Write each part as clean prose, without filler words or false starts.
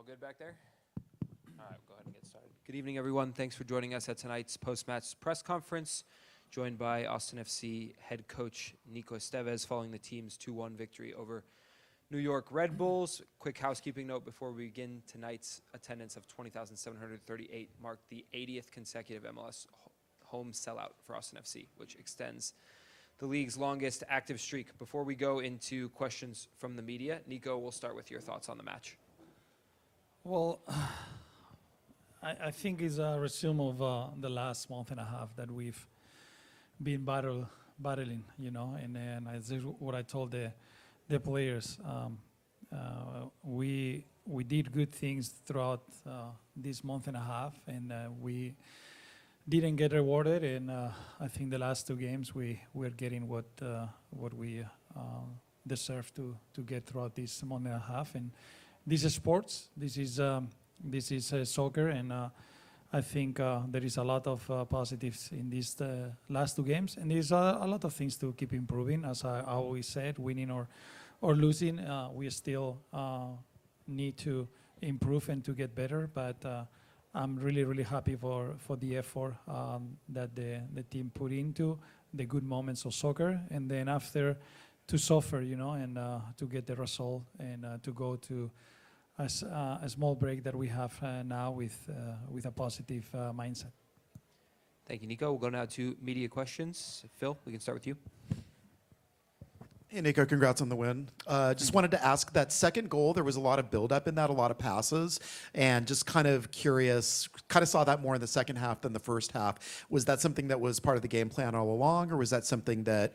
good back there? All right, go ahead and get started. Good evening, everyone. Thanks for joining us at tonight's post-match press conference, joined by Austin FC head coach Nico Estévez following the team's 2-1 victory over New York Red Bulls. Quick housekeeping note before we begin. Tonight's attendance of 20,738 marked the 80th consecutive MLS home sellout for Austin FC, which extends the league's longest active streak. Before we go into questions from the media, Nico, we'll start with your thoughts on the match. Well, I think it's a resume of the last month and a half that we've been battling, you know, and this is what I told the players. We did good things throughout this month and a half, and we didn't get rewarded. And I think the last two games we're getting what we deserve to get throughout this month and a half. And this is sports. This is soccer, and I think there is a lot of positives in these last two games, and there's a lot of things to keep improving. As I always said, winning or losing, we still need to improve and to get better. But I'm really happy for the effort that the team put into the good moments of soccer, and then after to suffer, you know, and to get the result and to go to a small break that we have now with a positive mindset. Thank you, Nico. We'll go now to media questions. Phil, we can start with you. Hey, Nico, congrats on the win. Just wanted to ask, that second goal, there was a lot of buildup in that, a lot of passes, and just kind of curious, kind of saw that more in the second half than the first half. Was that something that was part of the game plan all along, or was that something that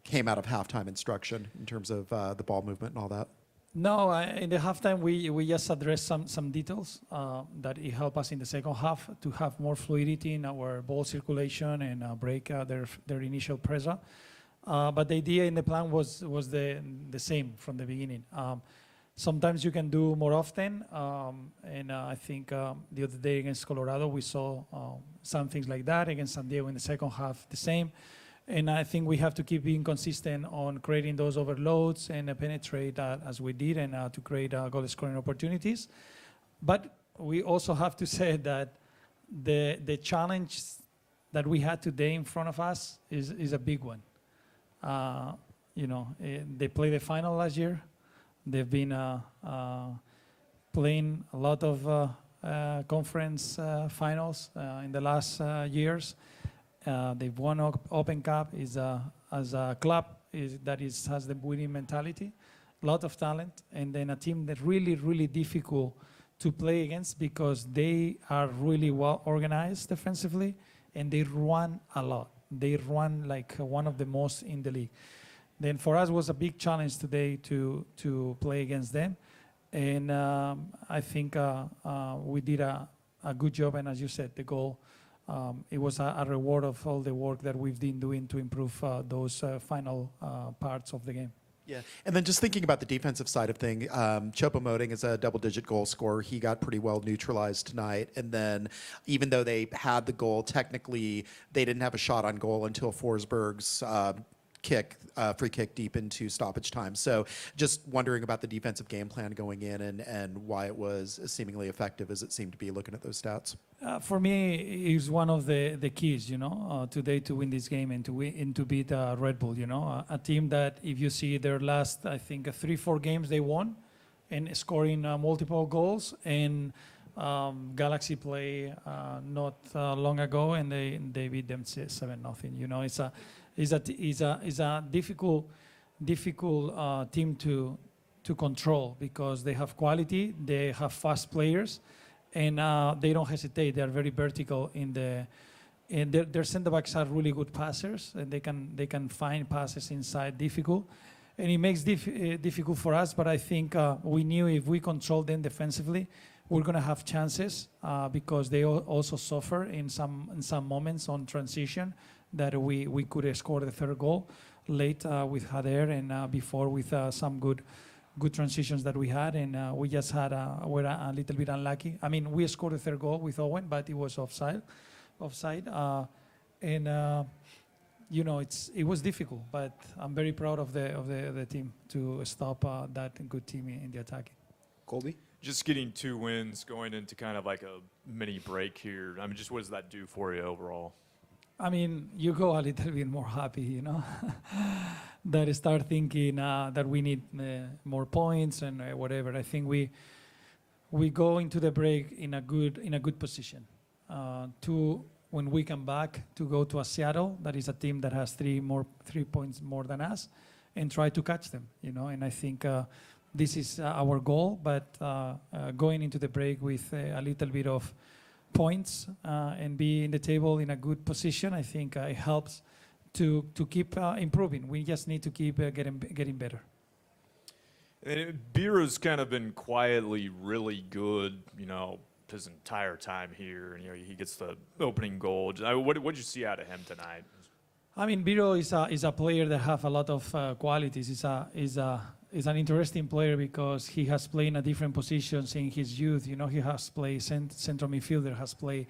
came out of halftime instruction in terms of the ball movement and all that? No, in the halftime, we just addressed some details that it helped us in the second half to have more fluidity in our ball circulation and break their initial pressure. But the idea in the plan was the same from the beginning. Sometimes you can do more often, and I think the other day against Colorado we saw some things like that. Against San Diego in the second half, the same. And I think we have to keep being consistent on creating those overloads and penetrate as we did, and to create goal scoring opportunities. But we also have to say that the challenge that we had today in front of us is a big one. You know, they played the final last year. They've been playing a lot of conference finals in the last years. They've won Open Cup as a club has the winning mentality, a lot of talent, and then a team that really difficult to play against because they are really well organized defensively and they run a lot. They run like one of the most in the league. Then for us was a big challenge today to play against them, and I think we did a good job. And as you said, the goal. It was a reward of all the work that we've been doing to improve those final parts of the game. Yeah, and then just thinking about the defensive side of things, Choupo-Moting is a double-digit goal scorer. He got pretty well neutralized tonight. And then even though they had the goal, technically they didn't have a shot on goal until Forsberg's free kick deep into stoppage time. So just wondering about the defensive game plan going in and why it was as seemingly effective as it seemed to be looking at those stats. For me, it's one of the keys, you know, today to win this game and to beat Red Bull, you know, a team that if you see their last, I think, 3-4 games they won and scoring multiple goals, and Galaxy play not long ago and they beat them 7-0. You know, it's a difficult team to control because they have quality, they have fast players, and they don't hesitate. They are very vertical and their center backs are really good passers, and they can find passes inside difficult, and it makes difficult for us. But I think we knew if we control them defensively, we're going to have chances because they also suffer in some moments on transition that we could score the third goal late with Hader and before with some good transitions that we had, and we just had we're a little bit unlucky. I mean, we scored the third goal with Owen, but it was offside, and you know, it was difficult. But I'm very proud of the team to stop that good team in the attacking. Colby? Just getting 2 wins going into kind of like a mini break here. I mean, just what does that do for you overall? I mean, you go a little bit more happy, you know, that start thinking that we need more points and whatever. I think we go into the break in a good position to when we come back to go to a Seattle that is a team that has 3 points more than us and try to catch them, you know. And I think this is our goal, but going into the break with a little bit of points and be in the table in a good position, I think it helps to keep improving. We just need to keep getting better. And Biro's kind of been quietly really good, you know, his entire time here. And, you know, he gets the opening goal. What did you see out of him tonight? I mean, Biro is a player that have a lot of qualities. He's an interesting player because he has played in different positions in his youth. You know, he has played central midfielder, has played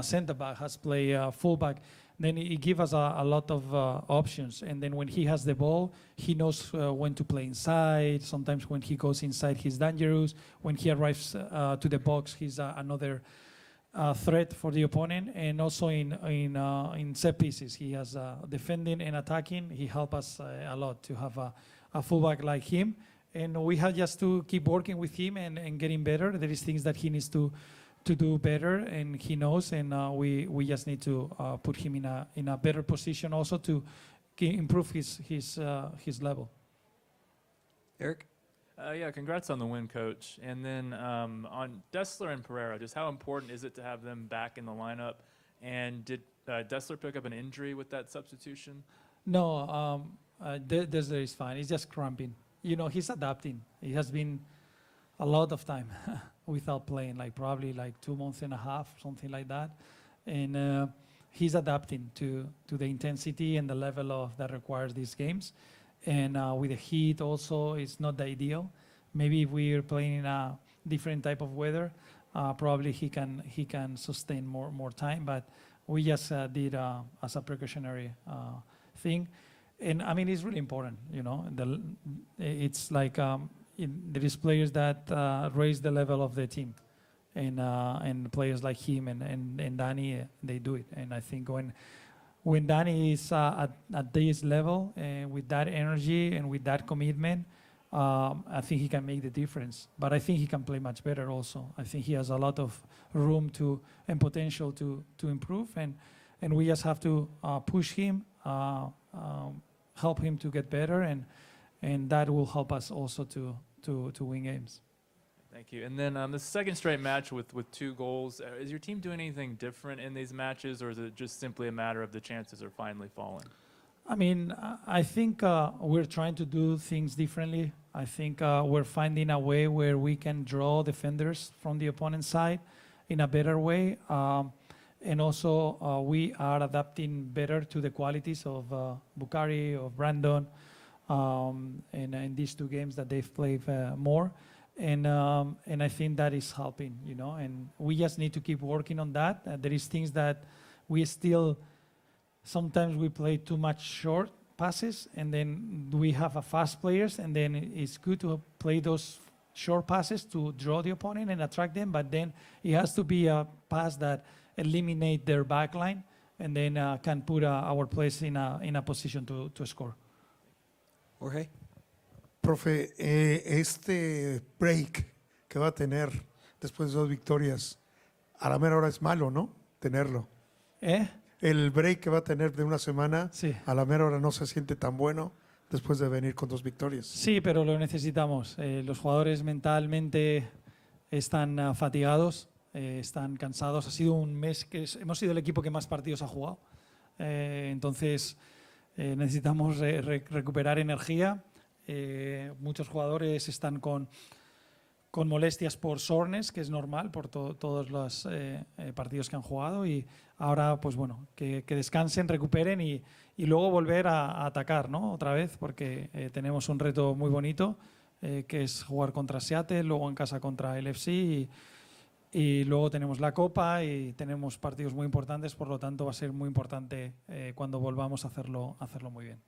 center back, has played fullback. Then he gives us a lot of options. And then when he has the ball, he knows when to play inside. Sometimes when he goes inside, he's dangerous. When he arrives to the box, he's another threat for the opponent. And also in set pieces, he has defending and attacking. He helps us a lot to have a fullback like him. And we have just to keep working with him and getting better. There is things that he needs to do better, and he knows, and we just need to put him in a better position also to improve his level. Eric? Yeah, congrats on the win, Coach. And then on Desler and Pereira, just how important is it to have them back in the lineup? And did Desler pick up an injury with that substitution? No, Desler is fine. He's just cramping. You know, he's adapting. He has been a lot of time without playing, like probably like 2 months and a half, something like that. And he's adapting to the intensity and the level that requires these games. And with the heat also, it's not the ideal. Maybe if we're playing in a different type of weather, probably he can sustain more time. But we just did as a precautionary thing. And I mean, it's really important, you know. It's like there is players that raise the level of the team, and players like him and Danny, they do it. And I think when Danny is at this level with that energy and with that commitment, I think he can make the difference. But I think he can play much better also. I think he has a lot of room and potential to improve, and we just have to push him, help him to get better, and that will help us also to win games. Thank you. And then the second straight match with 2 goals. Is your team doing anything different in these matches, or is it just simply a matter of the chances are finally falling? I mean, I think we're trying to do things differently. I think we're finding a way where we can draw defenders from the opponent's side in a better way. And also, we are adapting better to the qualities of Bukhari, of Brandon, and in these 2 games that they've played more. And I think that is helping, you know. And we just need to keep working on that. There is things that we still, sometimes we play too much short passes, and then we have a fast players, and then it's good to play those short passes to draw the opponent and attract them. But then it has to be a pass that eliminate their back line, and then can put our players in a position to score. Jorge? Profe, este break que va a tener después de 2 victorias, a la mera hora es malo, ¿no? Tenerlo. El break que va a tener de una semana, Sí. a la mera hora no se siente tan bueno después de venir con 2 victorias. Sí, pero lo necesitamos. Los jugadores mentalmente están fatigados, están cansados. Ha sido un mes que hemos sido el equipo que más partidos ha jugado. Entonces necesitamos recuperar energía. Muchos jugadores están con molestias por soreness, que es normal por todos los partidos que han jugado, y ahora pues bueno, que descansen, recuperen y luego volver a atacar, ¿no? Otra vez, porque tenemos un reto muy bonito, que es jugar contra Seattle, luego en casa contra el FC y luego tenemos la Copa y tenemos partidos muy importantes, por lo tanto va a ser muy importante cuando volvamos a hacerlo muy bien.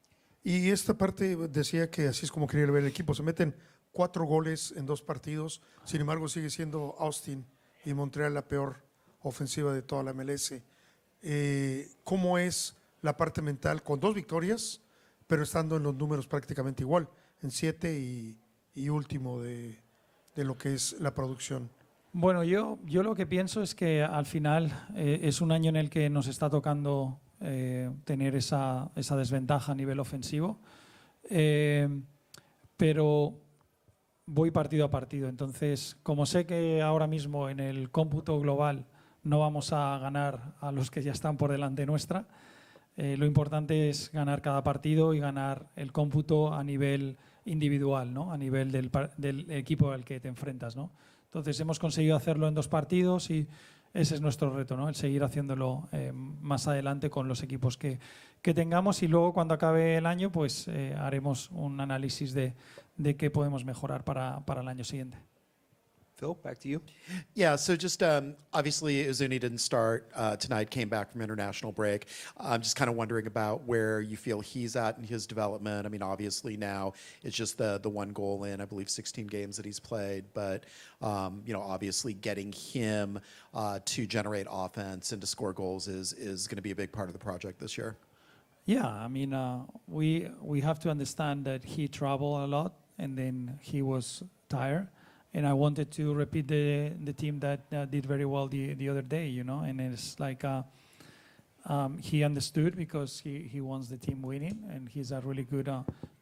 Y esta parte decía que así es como quería ver el equipo. Se meten 4 goles en 2 partidos. Sin embargo, sigue siendo Austin y Montreal la peor ofensiva de toda la MLS. ¿Cómo es la parte mental con 2 victorias, pero estando en los números prácticamente igual, en 7 y último de lo que es la producción? Bueno, yo lo que pienso es que al final es un año en el que nos está tocando tener esa desventaja a nivel ofensivo, pero voy partido a partido. Entonces, como sé que ahora mismo en el cómputo global no vamos a ganar a los que ya están por delante nuestra, lo importante es ganar cada partido y ganar el cómputo a nivel individual, ¿no? A nivel del equipo al que te enfrentas, ¿no? Entonces hemos conseguido hacerlo en 2 partidos y ese es nuestro reto, ¿no? El seguir haciéndolo más adelante con los equipos que tengamos, y luego cuando acabe el año pues haremos un análisis de qué podemos mejorar para el año siguiente. Phil, back to you. Yeah, so just obviously Uzuni didn't start tonight, came back from international break. I'm just kind of wondering about where you feel he's at in his development. I mean, obviously now it's just the 1 goal in, I believe, 16 games that he's played. But, obviously getting him to generate offense and to score goals is going to be a big part of the project this year. Yeah, I mean, we have to understand that he traveled a lot and then he was tired. And I wanted to repeat the team that did very well the other day, and it's like he understood because he wants the team winning and he's a really good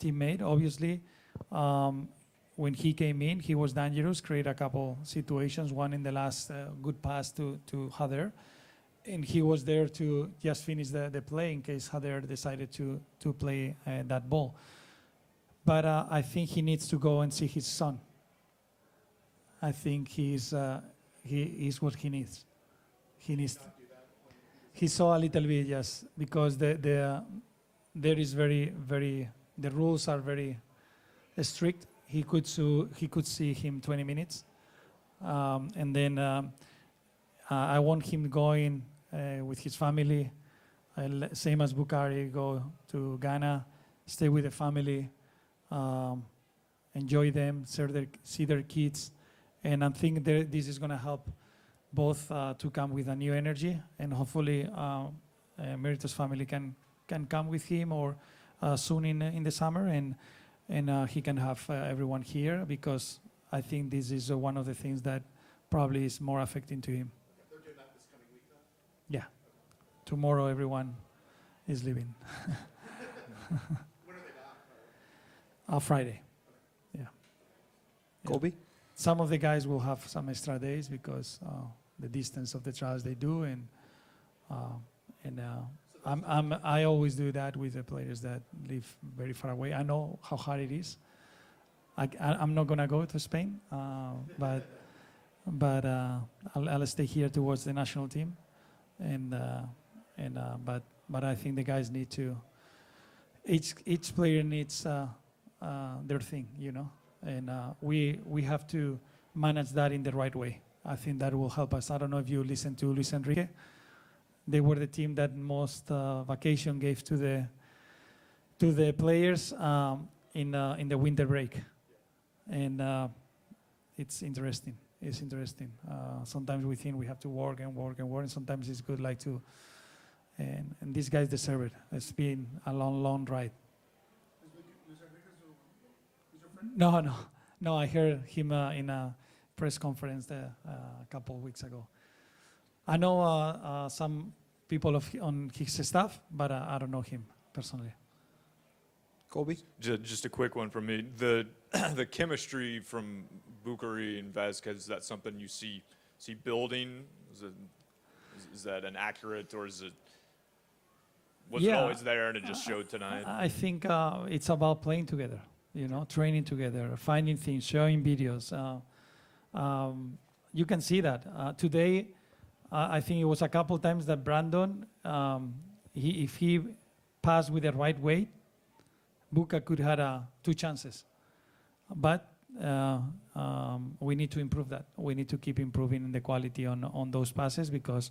teammate. Obviously, when he came in, he was dangerous, created a couple situations, one in the last good pass to Hader, and he was there to just finish the play in case Hader decided to play that ball. But I think he needs to go and see his son. I think he is what he needs. He saw a little bit, yes, because there is the rules are very strict. He could see him 20 minutes, and then I want him going with his family, same as Bukari, go to Ghana, stay with the family, enjoy them, see their kids. And I think this is going to help both to come with a new energy, and hopefully Meritos family can come with him or soon in the summer, and he can have everyone here, because I think this is one of the things that probably is more affecting to him. They're doing that this coming week, though? Yeah. Tomorrow everyone is leaving. When are they back? Friday. Yeah. Colby? Some of the guys will have some extra days because the distance of the trials they do, and I always do that with the players that live very far away. I know how hard it is. I'm not gonna go to Spain, but I'll stay here to watch the national team, but I think the guys need to. Each player needs their thing, and we have to manage that in the right way. I think that will help us. I don't know if you listen to Luis Enrique. They were the team that most vacation gave to the players in the winter break, and it's interesting. It's interesting. Sometimes we think we have to work, and sometimes it's good like to. And these guys deserve it. It's been a long ride. No. I heard him in a press conference a couple of weeks ago. I know some people on his staff, but I don't know him personally. Colby? Just a quick one from me. The chemistry from Bukari and Vazquez, is that something you see building? Is that an accurate, or is it? Was it always there and it just showed tonight? I think it's about playing together, training together, finding things, showing videos. You can see that. Today, I think it was a couple times that Brandon, if he passed with the right weight, Buka could have 2 chances. But we need to improve that. We need to keep improving the quality on those passes, because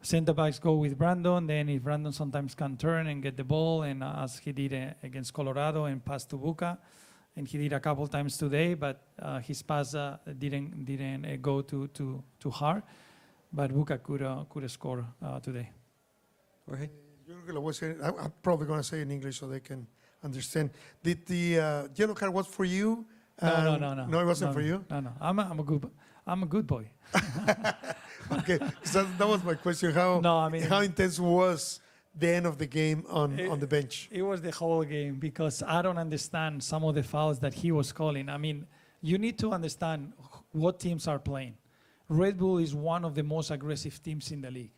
center backs go with Brandon. Then if Brandon sometimes can turn and get the ball, and as he did against Colorado and pass to Buka, and he did a couple times today, but his pass didn't go too hard. But Buka could score today. Jorge? Yo creo que lo voy a decir, I'm probably going to say in English so they can understand. Did the yellow card was for you? No. No, it wasn't for you? No. I'm a good boy. Okay, so that was my question. How, No, I mean- how intense was the end of the game on the bench? It was the whole game because I don't understand some of the fouls that he was calling. I mean, you need to understand what teams are playing. Red Bull is one of the most aggressive teams in the league.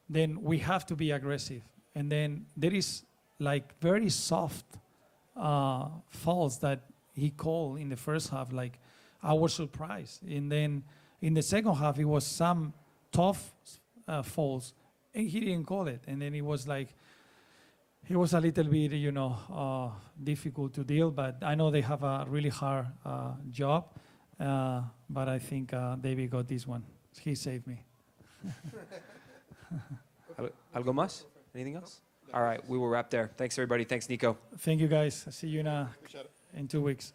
Then we have to be aggressive. And then there is like very soft fouls that he called in the first half, like I was surprised. And then in the second half, it was some tough fouls, and he didn't call it. And then it was like, it was a little bit, difficult to deal, but I know they have a really hard job. But I think David got this one. He saved me. Algo más? Anything else? All right, we will wrap there. Thanks, everybody. Thanks, Nico. Thank you, guys. See you in 2 weeks.